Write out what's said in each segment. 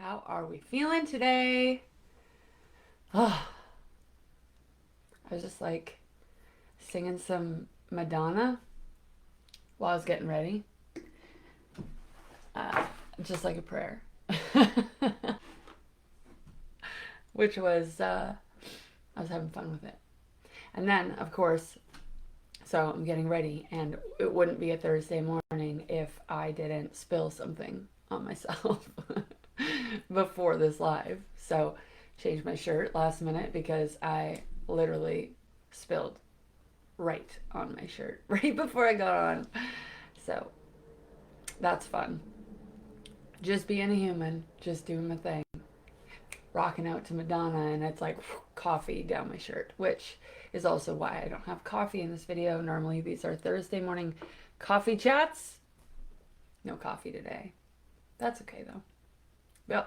How are we feeling today? Oh, I was just like singing some Madonna while I was getting ready, uh, just like a prayer, which was, I was having fun with it. And then, of course, so I'm getting ready, and it wouldn't be a Thursday morning if I didn't spill something on myself before this live. So, changed my shirt last minute because I literally spilled right on my shirt right before I got on. So, that's fun. Just being a human, just doing my thing, rocking out to Madonna, and it's like coffee down my shirt, which is also why I don't have coffee in this video. Normally, these are Thursday morning coffee chats. No coffee today. That's okay though. Well,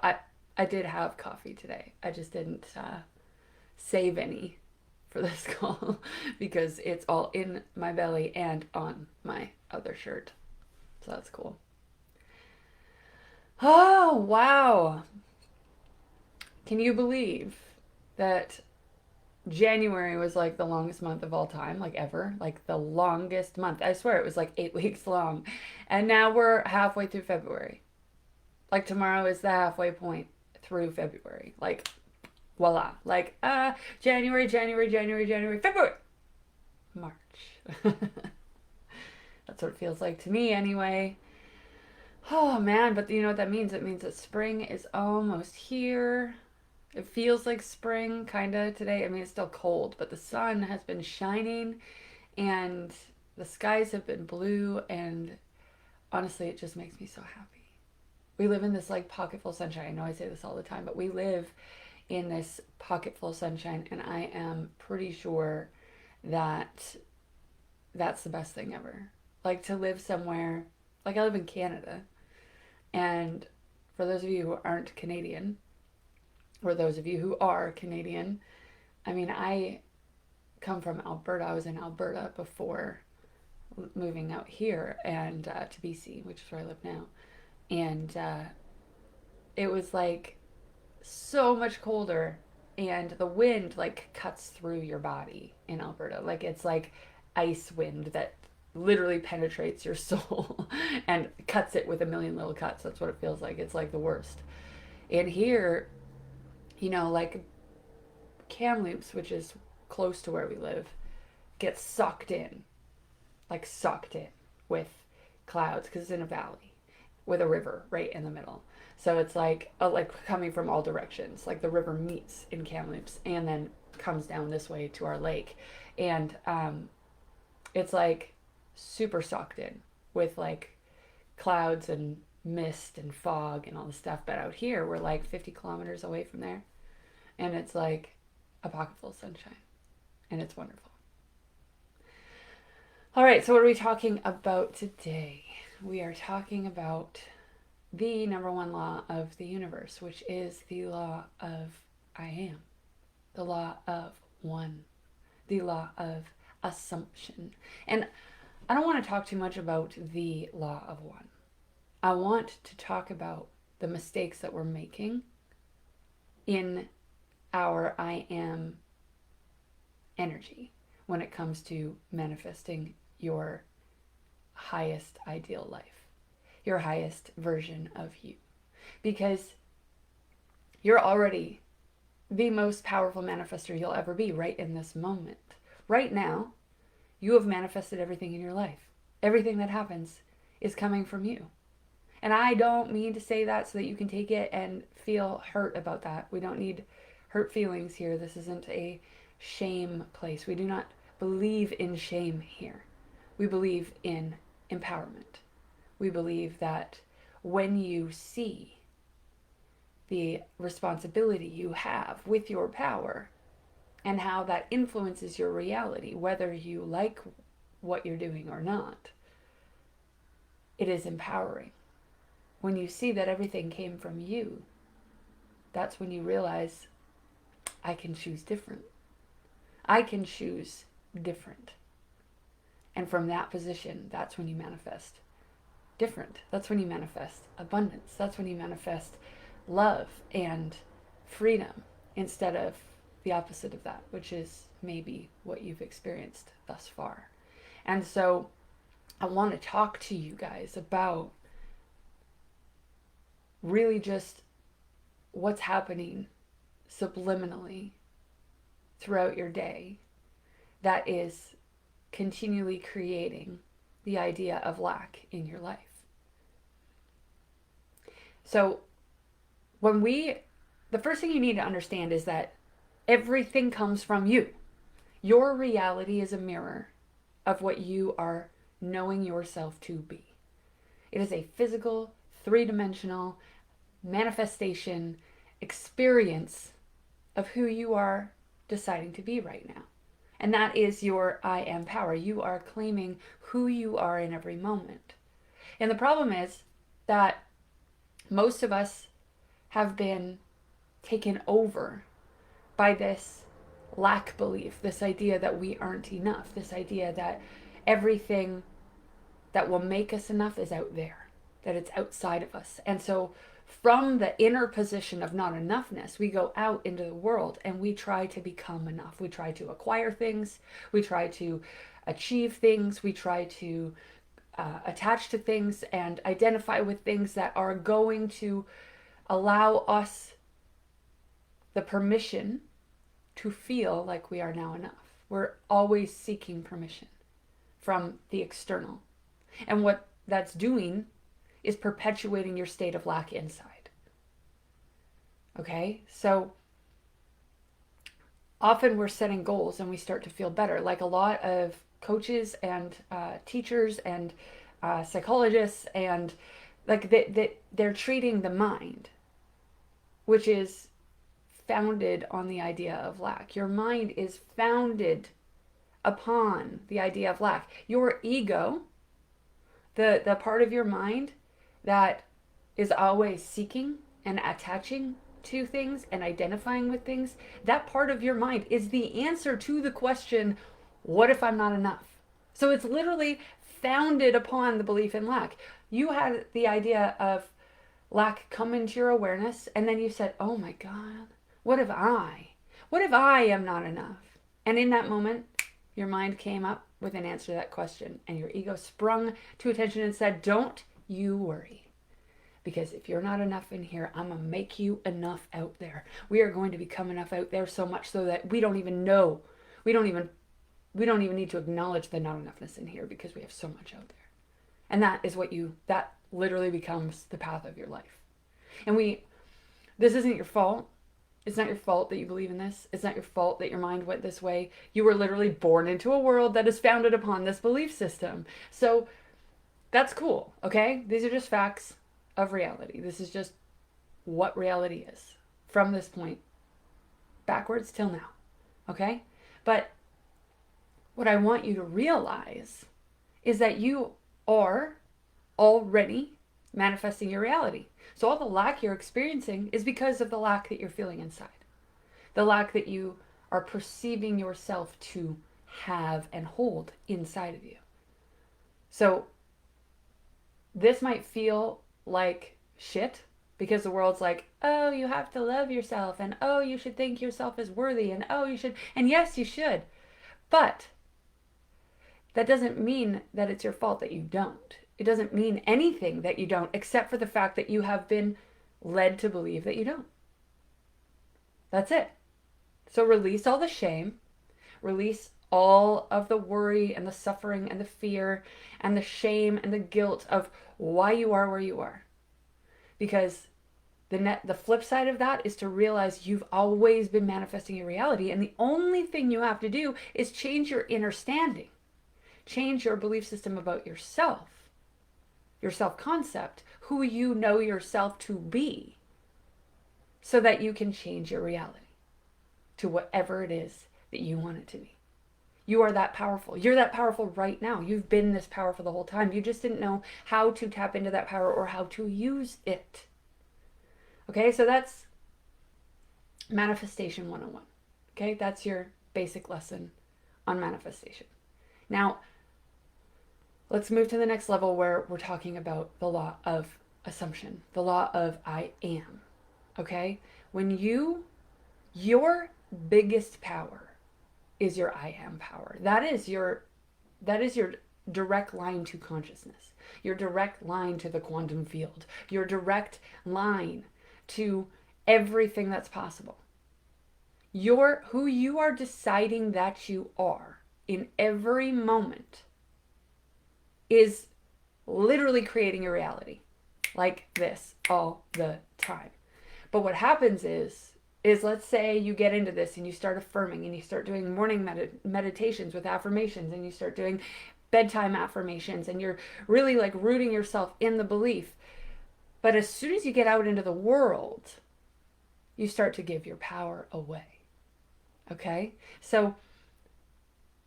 I did have coffee today. I just didn't save any for this call because it's all in my belly and on my other shirt. So that's cool. Oh, wow. Can you believe that January was like the longest month of all time, like ever? Like the longest month. I swear it was like 8 weeks long. And now we're halfway through February. Like tomorrow is the halfway point through February. Like, voila. Like, January, February, March. That's what it feels like to me anyway. Oh man, but you know what that means? It means that spring is almost here. It feels like spring kind of today. I mean, it's still cold, but the sun has been shining and the skies have been blue, and honestly, it just makes me so happy. We live in this like pocket full of sunshine. I know I say this all the time, but we live in this pocket full of sunshine, and I am pretty sure that that's the best thing ever. Like to live somewhere, like I live in Canada, and for those of you who aren't Canadian, or those of you who are Canadian, I mean, I come from Alberta. I was in Alberta before moving out here and to BC, which is where I live now. And it was like so much colder, and the wind like cuts through your body in Alberta. Like it's like ice wind that literally penetrates your soul and cuts it with a million little cuts. That's what it feels like. It's like the worst. And here, like Kamloops, which is close to where we live, gets sucked in with clouds because it's in a valley with a river right in the middle. So it's like coming from all directions. Like the river meets in Kamloops and then comes down this way to our lake, and it's like super sucked in with like clouds and mist and fog and all this stuff. But out here, we're like 50 kilometers away from there, and it's like a pocket full of sunshine, and it's wonderful. All right, so what are we talking about today? We are talking about the number one law of the universe, which is the law of I am, the law of one, the law of assumption. And I don't want to talk too much about the law of one. I want to talk about the mistakes that we're making in our I am energy when it comes to manifesting your highest ideal life, your highest version of you. Because you're already the most powerful manifester you'll ever be right in this moment. Right now, you have manifested everything in your life. Everything that happens is coming from you. And I don't mean to say that so that you can take it and feel hurt about that. We don't need hurt feelings here. This isn't a shame place. We do not believe in shame here. We believe in empowerment. We believe that when you see the responsibility you have with your power and how that influences your reality, whether you like what you're doing or not, it is empowering. When you see that everything came from you, that's when you realize, I can choose different. I can choose different. And from that position, that's when you manifest different. That's when you manifest abundance. That's when you manifest love and freedom instead of the opposite of that, which is maybe what you've experienced thus far. And so I want to talk to you guys about really just what's happening subliminally throughout your day that is continually creating the idea of lack in your life. So the first thing you need to understand is that everything comes from you. Your reality is a mirror of what you are knowing yourself to be. It is a physical, three-dimensional manifestation, experience of who you are deciding to be right now. And that is your I am power. You are claiming who you are in every moment. And the problem is that most of us have been taken over by this lack belief, this idea that we aren't enough, this idea that everything that will make us enough is out there, that it's outside of us. And so from the inner position of not enoughness, we go out into the world and we try to become enough. We try to acquire things, we try to achieve things, we try to attach to things and identify with things that are going to allow us the permission to feel like we are now enough. We're always seeking permission from the external. And what that's doing is perpetuating your state of lack inside. Okay? So often we're setting goals and we start to feel better. Like a lot of coaches and teachers and psychologists, and like they're treating the mind, which is founded on the idea of lack. Your mind is founded upon the idea of lack. Your ego, the part of your mind that is always seeking and attaching to things and identifying with things, that part of your mind is the answer to the question, what if I'm not enough? So it's literally founded upon the belief in lack. You had the idea of lack come into your awareness, and then you said, oh my God, what if I am not enough? And in that moment, your mind came up with an answer to that question, and your ego sprung to attention and said, don't you worry. Because if you're not enough in here, I'm going to make you enough out there. We are going to become enough out there, so much so that we don't even know. We don't even need to acknowledge the not enoughness in here because we have so much out there. And that literally becomes the path of your life. And this isn't your fault. It's not your fault that you believe in this. It's not your fault that your mind went this way. You were literally born into a world that is founded upon this belief system. So that's cool, okay? These are just facts of reality. This is just what reality is from this point backwards till now, okay? But what I want you to realize is that you are already manifesting your reality. So all the lack you're experiencing is because of the lack that you're feeling inside. The lack that you are perceiving yourself to have and hold inside of you. So this might feel like shit because the world's like, oh, you have to love yourself, and oh, you should think yourself as worthy, and oh, you should, and yes, you should. But that doesn't mean that it's your fault that you don't. It doesn't mean anything that you don't, except for the fact that you have been led to believe that you don't. That's it. So release all the shame, release all of the worry and the suffering and the fear and the shame and the guilt of why you are where you are. Because the flip side of that is to realize you've always been manifesting your reality, and the only thing you have to do is change your inner standing. Change your belief system about yourself, your self-concept, who you know yourself to be, so that you can change your reality to whatever it is that you want it to be. You are that powerful. You're that powerful right now. You've been this powerful the whole time. You just didn't know how to tap into that power or how to use it. Okay, so that's manifestation 101. Okay, that's your basic lesson on manifestation. Now, let's move to the next level where we're talking about the law of assumption, the law of I am. Okay? When your biggest power is your I am power. That is your direct line to consciousness. Your direct line to the quantum field. Your direct line to everything that's possible. Who you are deciding that you are in every moment is literally creating your reality like this all the time. But what happens is let's say you get into this and you start affirming and you start doing morning meditations with affirmations and you start doing bedtime affirmations and you're really like rooting yourself in the belief. But as soon as you get out into the world, you start to give your power away. Okay? So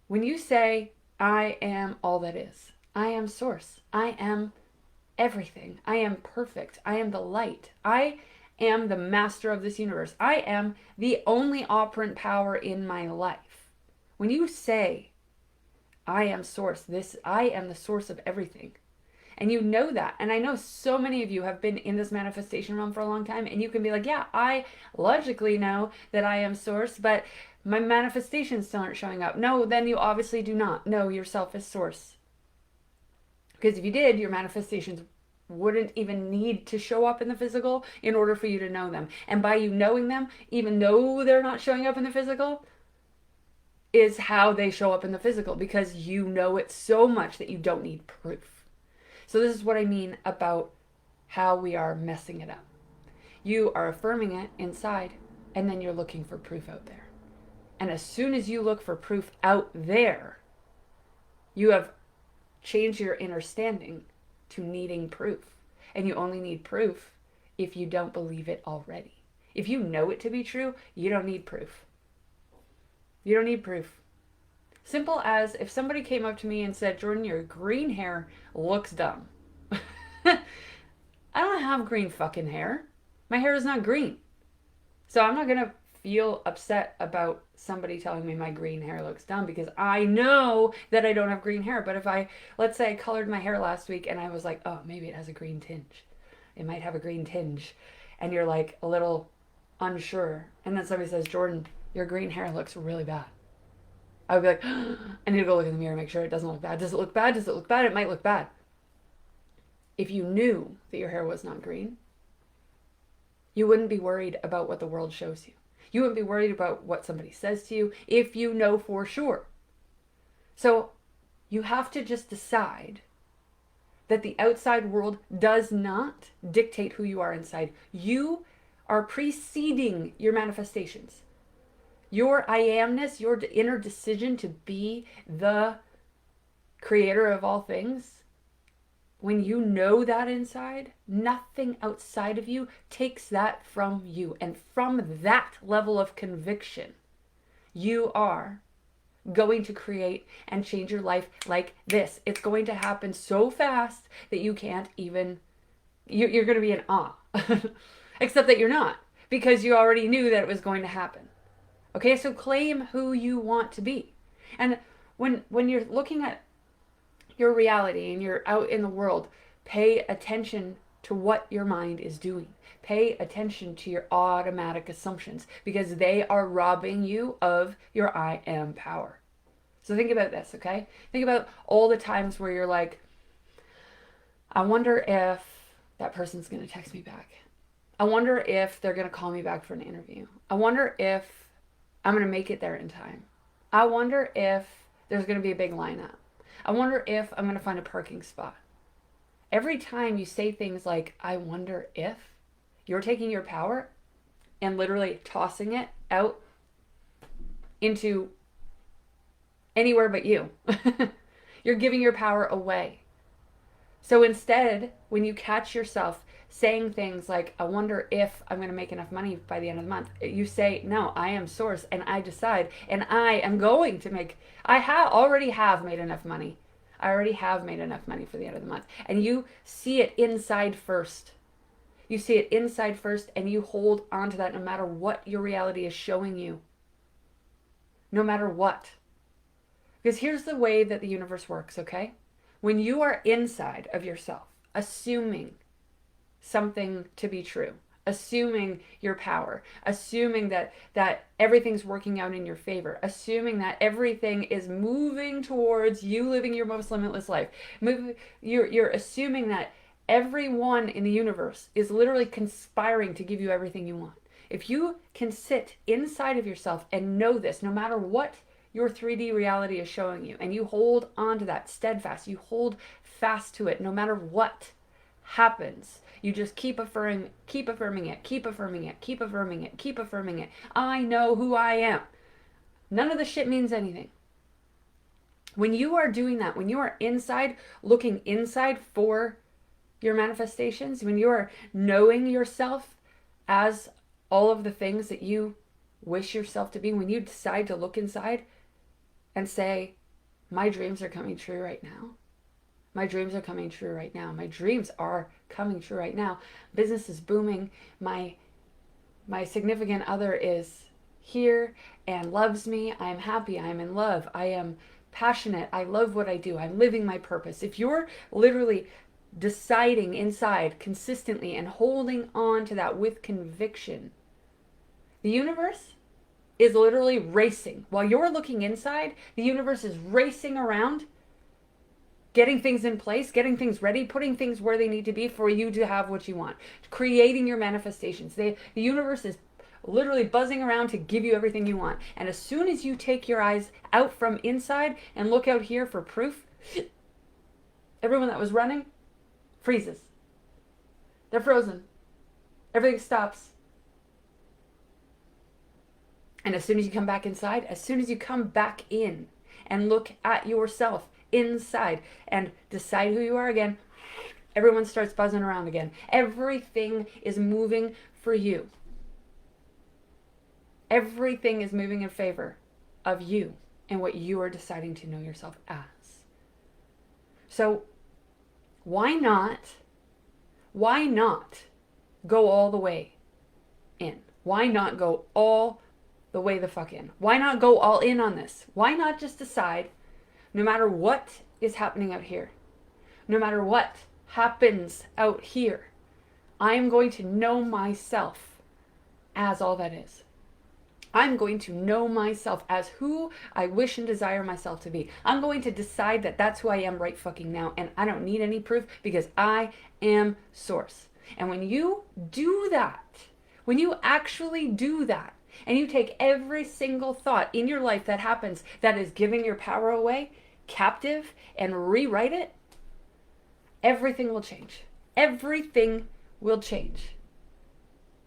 when you say, I am all that is, I am source, I am everything, I am perfect, I am the light, I am the master of this universe, I am the only operant power in my life. When you say, I am source, I am the source of everything, and you know that, and I know so many of you have been in this manifestation realm for a long time, and you can be like, yeah, I logically know that I am source, but my manifestations still aren't showing up. No, then you obviously do not know yourself as source. Because if you did, your manifestations wouldn't even need to show up in the physical in order for you to know them. And by you knowing them, even though they're not showing up in the physical, is how they show up in the physical, because you know it so much that you don't need proof. So this is what I mean about how we are messing it up. You are affirming it inside, and then you're looking for proof out there. And as soon as you look for proof out there, you have changed your understanding to needing proof. And you only need proof if you don't believe it already. If you know it to be true, you don't need proof. You don't need proof. Simple as if somebody came up to me and said, Jordyn, your green hair looks dumb. I don't have green fucking hair. My hair is not green. So I'm not going to feel upset about somebody telling me my green hair looks dumb, because I know that I don't have green hair. But if let's say I colored my hair last week and I was like, oh, maybe it has a green tinge. It might have a green tinge. And you're like a little unsure. And then somebody says, Jordyn, your green hair looks really bad. I would be like, I need to go look in the mirror and make sure it doesn't look bad. Does it look bad? Does it look bad? It might look bad. If you knew that your hair was not green, you wouldn't be worried about what the world shows you. You wouldn't be worried about what somebody says to you if you know for sure. So you have to just decide that the outside world does not dictate who you are inside. You are preceding your manifestations. Your I amness, your inner decision to be the creator of all things, when you know that inside, nothing outside of you takes that from you. And from that level of conviction, you are going to create and change your life like this. It's going to happen so fast that you can't even, you're going to be in awe. Except that you're not, because you already knew that it was going to happen. Okay, so claim who you want to be. And when you're looking at your reality and you're out in the world, pay attention to what your mind is doing. Pay attention to your automatic assumptions, because they are robbing you of your I am power. So think about this, okay? Think about all the times where you're like, I wonder if that person's going to text me back. I wonder if they're going to call me back for an interview. I wonder if I'm going to make it there in time. I wonder if there's going to be a big lineup. I wonder if I'm going to find a parking spot. Every time you say things like, I wonder if, you're taking your power and literally tossing it out into anywhere but you. You're giving your power away. So instead, when you catch yourself saying things like, I wonder if I'm going to make enough money by the end of the month, you say, no, I am source and I decide, and I am going to make, already have made enough money. I already have made enough money for the end of the month. And you see it inside first. You see it inside first, and you hold on to that no matter what your reality is showing you. No matter what. Because here's the way that the universe works, okay? When you are inside of yourself, assuming something to be true, assuming your power, assuming that everything's working out in your favor, assuming that everything is moving towards you living your most limitless life. You're assuming that everyone in the universe is literally conspiring to give you everything you want. If you can sit inside of yourself and know this, no matter what your 3D reality is showing you, and you hold on to that steadfast, you hold fast to it no matter what happens. You just keep affirming it, keep affirming it, keep affirming it, keep affirming it. I know who I am. None of the shit means anything. When you are doing that, when you are inside, looking inside for your manifestations, when you are knowing yourself as all of the things that you wish yourself to be, when you decide to look inside and say, my dreams are coming true right now. My dreams are coming true right now. My dreams are coming true right now. Business is booming. My significant other is here and loves me. I am happy. I am in love. I am passionate. I love what I do. I'm living my purpose. If you're literally deciding inside consistently and holding on to that with conviction, the universe is literally racing. While you're looking inside, the universe is racing around, getting things in place, getting things ready, putting things where they need to be for you to have what you want, creating your manifestations. The universe is literally buzzing around to give you everything you want. And as soon as you take your eyes out from inside and look out here for proof, everyone that was running freezes. They're frozen. Everything stops. And as soon as you come back inside, as soon as you come back in and look at yourself inside and decide who you are again, everyone starts buzzing around again. Everything is moving for you. Everything is moving in favor of you and what you are deciding to know yourself as. So why not go all the way in? Why not go all the way the fuck in? Why not go all in on this? Why not just decide, no matter what is happening out here, no matter what happens out here, I am going to know myself as all that is. I'm going to know myself as who I wish and desire myself to be. I'm going to decide that that's who I am right fucking now, and I don't need any proof because I am source. And when you do that, when you actually do that, and you take every single thought in your life that happens that is giving your power away, captive, and rewrite it, everything will change. Everything will change.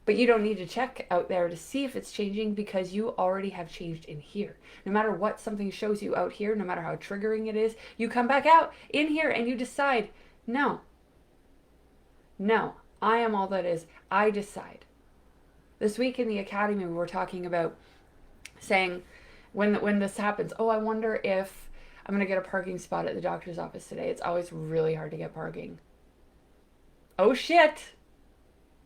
But you don't need to check out there to see if it's changing because you already have changed in here. No matter what something shows you out here, no matter how triggering it is, you come back out in here and you decide, no, I am all that is. I decide. This week in the academy, we were talking about saying, when this happens, I wonder if I'm going to get a parking spot at the doctor's office today. It's always really hard to get parking. Oh shit,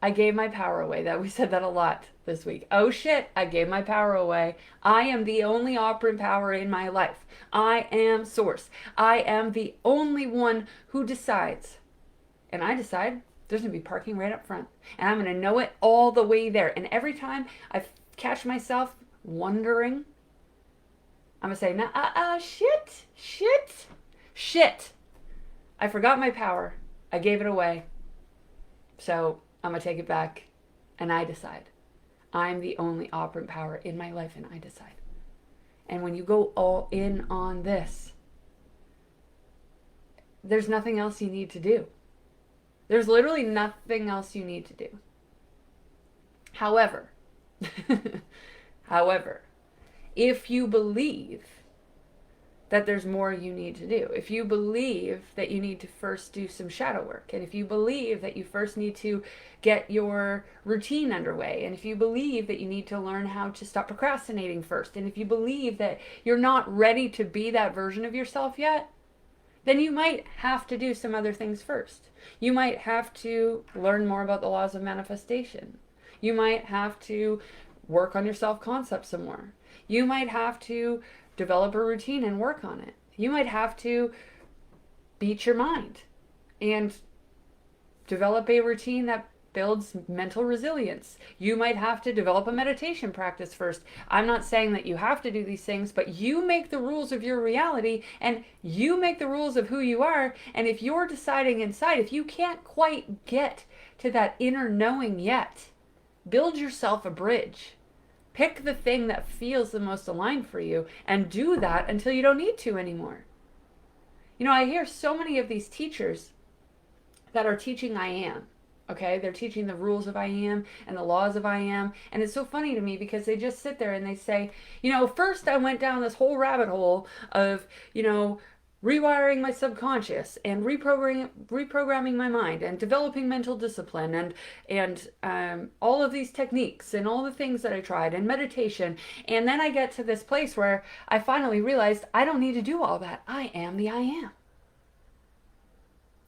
I gave my power away. We said that a lot this week. Oh shit, I gave my power away. I am the only operant power in my life. I am source. I am the only one who decides. And I decide there's going to be parking right up front. And I'm going to know it all the way there. And every time I catch myself wondering, I'm going to say, shit. I forgot my power. I gave it away. So I'm going to take it back. And I decide. I'm the only operant power in my life, and I decide. And when you go all in on this, there's nothing else you need to do. There's literally nothing else you need to do. However, if you believe that there's more you need to do, if you believe that you need to first do some shadow work, and if you believe that you first need to get your routine underway, and if you believe that you need to learn how to stop procrastinating first, and if you believe that you're not ready to be that version of yourself yet, then you might have to do some other things first. You might have to learn more about the laws of manifestation. You might have to work on your self-concept some more. You might have to develop a routine and work on it. You might have to beat your mind and develop a routine that builds mental resilience. You might have to develop a meditation practice first. I'm not saying that you have to do these things, but you make the rules of your reality and you make the rules of who you are. And if you're deciding inside, if you can't quite get to that inner knowing yet, build yourself a bridge. Pick the thing that feels the most aligned for you and do that until you don't need to anymore. You know, I hear so many of these teachers that are teaching I am. Okay, they're teaching the rules of I am and the laws of I am. And it's so funny to me because they just sit there and they say, you know, first I went down this whole rabbit hole of, you know, rewiring my subconscious and reprogramming my mind and developing mental discipline and all of these techniques and all the things that I tried and meditation. And then I get to this place where I finally realized I don't need to do all that. I am the I am.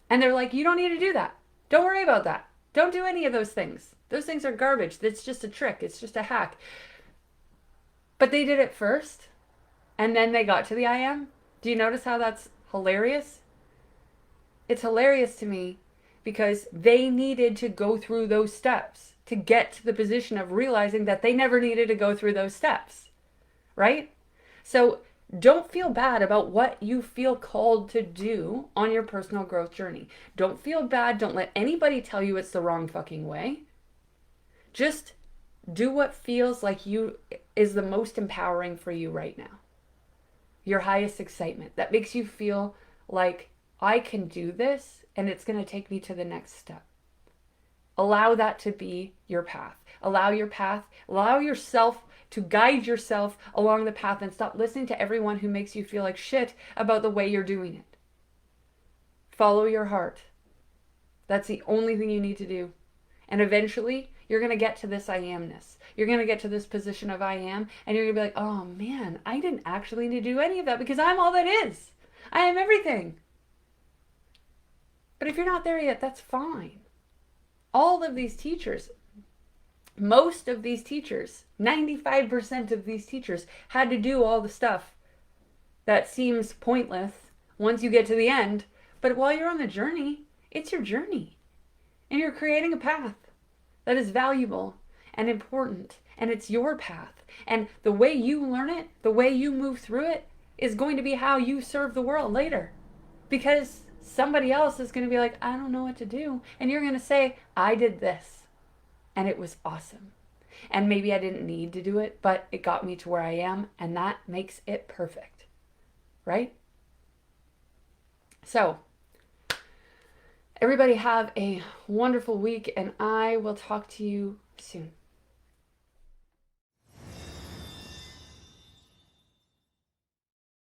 And they're like, you don't need to do that. Don't worry about that. Don't do any of those things. Those things are garbage. That's just a trick. It's just a hack. But they did it first, and then they got to the I am. Do you notice how that's hilarious? It's hilarious to me because they needed to go through those steps to get to the position of realizing that they never needed to go through those steps, right? So don't feel bad about what you feel called to do on your personal growth journey. Don't feel bad. Don't let anybody tell you it's the wrong fucking way. Just do what feels like you is the most empowering for you right now. Your highest excitement. That makes you feel like I can do this and it's going to take me to the next step. Allow that to be your path. Allow yourself to guide yourself along the path and stop listening to everyone who makes you feel like shit about the way you're doing it. Follow your heart. That's the only thing you need to do. And eventually, you're going to get to this I amness. You're going to get to this position of I am, and you're going to be like, oh man, I didn't actually need to do any of that because I'm all that is. I am everything. But if you're not there yet, that's fine. All of these teachers, most of these teachers, 95% of these teachers had to do all the stuff that seems pointless once you get to the end. But while you're on the journey, it's your journey. And you're creating a path that is valuable and important. And it's your path. And the way you learn it, the way you move through it, is going to be how you serve the world later. Because somebody else is going to be like, I don't know what to do. And you're going to say, I did this. And it was awesome. And maybe I didn't need to do it, but it got me to where I am. And that makes it perfect. Right? So, everybody have a wonderful week. And I will talk to you soon.